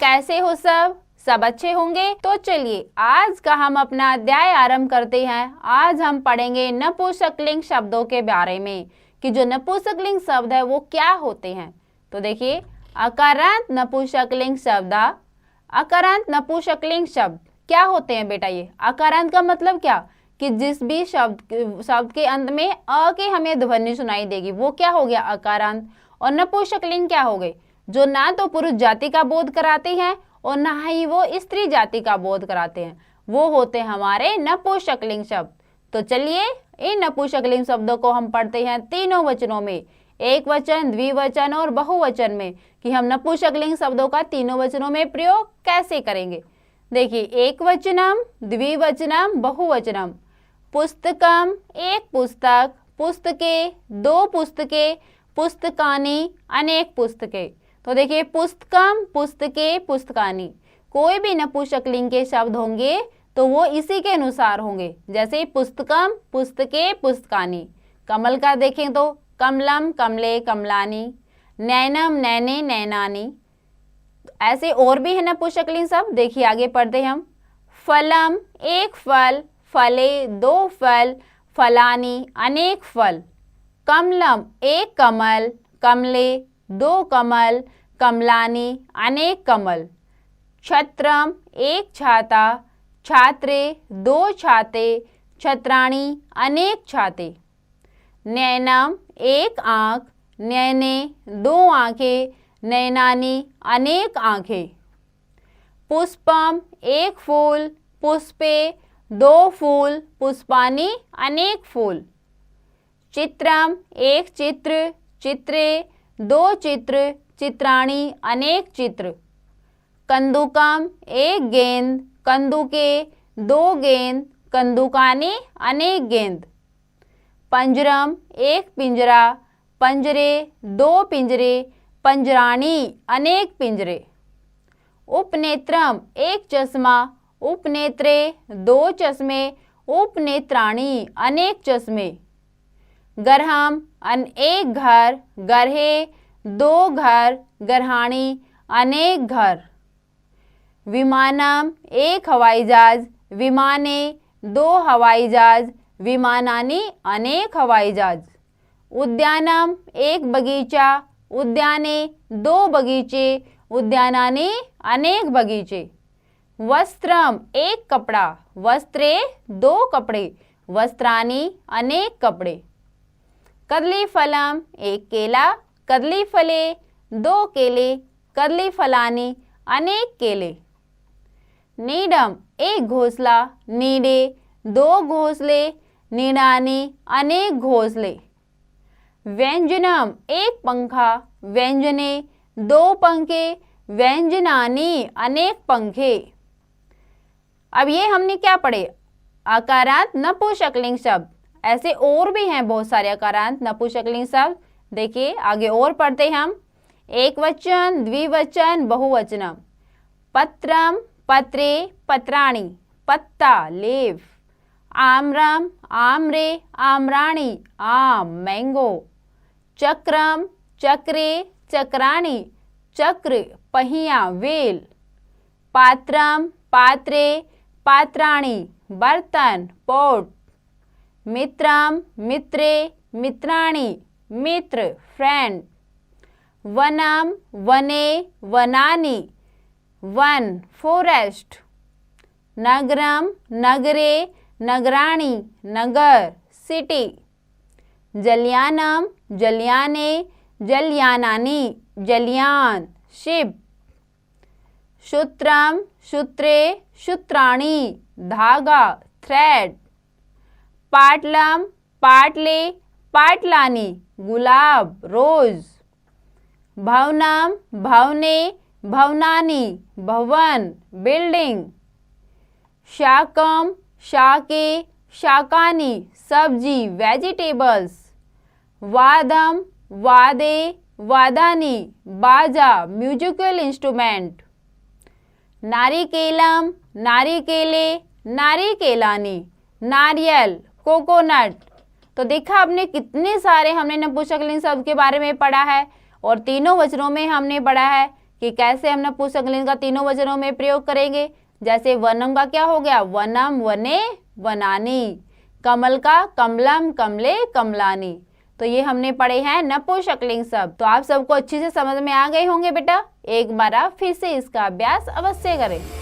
कैसे हो सब अच्छे होंगे। तो चलिए आज का हम अपना अध्याय आरंभ करते हैं। आज हम पढ़ेंगे नपुंसकलिंग शब्दों के बारे में कि जो नपुंसकलिंग शब्द है वो क्या होते हैं। तो देखिए अकारांत नपुंसकलिंग शब्द, अकारांत नपुंसकलिंग शब्द क्या होते हैं बेटा। ये अकारांत का मतलब क्या कि जिस भी शब्द के अंत में अ के हमें ध्वनि सुनाई देगी वो क्या हो गया अकारांत। और नपुंसकलिंग क्या हो गए जो ना तो पुरुष जाति का बोध कराते हैं और ना ही वो स्त्री जाति का बोध कराते हैं, वो होते हैं हमारे नपुंसकलिंग शब्द। तो चलिए इन नपुंसकलिंग शब्दों को हम पढ़ते हैं तीनों वचनों में, एक वचन, द्विवचन और बहुवचन में, कि हम नपुंसकलिंग शब्दों का तीनों वचनों में प्रयोग कैसे करेंगे। देखिए एक वचनम, द्विवचनम, बहुवचनम। पुस्तकम एक पुस्तक, पुस्तके दो पुस्तके, पुस्तकानि अनेक पुस्तके। तो देखिए पुस्तकम, पुस्तके, पुस्तकानि, कोई भी नपुंसकलिंग के शब्द होंगे तो वो इसी के अनुसार होंगे। जैसे पुस्तकम, पुस्तके, पुस्तकानि। कमल का देखें तो कमलम, कमले, कमलानि। नैनम, नैने, नैनानि। ऐसे और भी है नपुंसकलिंग शब्द, देखिए आगे पढ़ते हम। फलम एक फल, फले दो फल, फलानि अनेक फल। कमलम एक कमल, कमले दो कमल, कमलानि अनेक कमल। छत्रम एक छाता, छात्रे दो छाते, छत्राणि अनेक छाते। नैनम एक आँख, नैने दो आँखें, नैनानि अनेक आँखें। पुष्पम एक फूल, पुष्पे दो फूल, पुष्पानि अनेक फूल। चित्रम एक चित्र, चित्रे दो चित्र, चित्राणि अनेक चित्र। कंदुकम एक गेंद, कंदुके दो गेंद, कंदुकानि अनेक गेंद। पंजरम एक पिंजरा, पंजरे दो पिंजरे, पंजराणि अनेक पिंजरे। उपनेत्रम एक चश्मा, उपनेत्रे दो चश्मे, उपनेत्राणि अनेक चश्मे। गरहम एक घर, गरहे दो घर, गरहाणि अनेक घर। विमानम एक हवाई जहाज, विमाने दो हवाई जहाज, विमानानि अनेक हवाई जहाज। उद्यानम एक बगीचा, उद्याने दो बगीचे, उद्यानानि अनेक बगीचे। वस्त्रम एक कपड़ा, वस्त्रे दो कपड़े, वस्त्राणि अनेक कपड़े। कदलीफलम एक केला, कदलीफले दो केले, कदलीफलानि अनेक केले। नीडम एक घोंसला, नीडे दो घोंसले, नीडानि अनेक घोंसले। व्यंजनम एक पंखा, व्यंजने दो पंखे, व्यंजनानि अनेक पंखे। अब ये हमने क्या पढ़े अकारांत नपुंसकलिंग शब्द। ऐसे और भी हैं बहुत सारे अकारांत नपुंसकलिंग शब्द, देखिए आगे और पढ़ते हम। एक वचन, द्विवचन, बहुवचनम। पत्रम पत्रे, पत्राणि, पत्ता लीफ। आम्रम आम्रे, आम्राणि आम मैंगो। चक्रम चक्रे, चक्राणि चक्र पहिया व्हील। पात्रम पात्रे, पात्राणि बर्तन पॉट। मित्रम मित्रे, मित्राणि मित्र फ्रेंड। वनम वने, वनानि वन फॉरेस्ट। नगरम नगरे, नगराणि नगर सिटी। जलयानम जलयाने, जलयानानि जलयान शिप। सूत्रम सूत्रे, सूत्राणि धागा थ्रेड। पाटलम पाटले, पाटलानि गुलाब रोज। भवनम भवने, भवनानि भवन बिल्डिंग। शाकम शाके, शाकानि सब्जी वेजिटेबल्स। वादम वादे, वादानि बाजा म्यूजिकल इंस्ट्रूमेंट। नारिकेलम नारिकेले, नारिकेलानि नारियल कोकोनट। तो देखा आपने कितने सारे हमने नपुंसकलिंग शब्द के बारे में पढ़ा है और तीनों वचनों में हमने पढ़ा है कि कैसे हम नपुंसकलिंग का तीनों वचनों में प्रयोग करेंगे। जैसे वनम का क्या हो गया, वनम, वने, वनानी। कमल का कमलम, कमले, कमलानी। तो ये हमने पढ़े हैं नपुंसकलिंग शब्द। तो आप सबको अच्छी से समझ में आ गए होंगे बेटा। एक बार आप फिर से इसका अभ्यास अवश्य करें।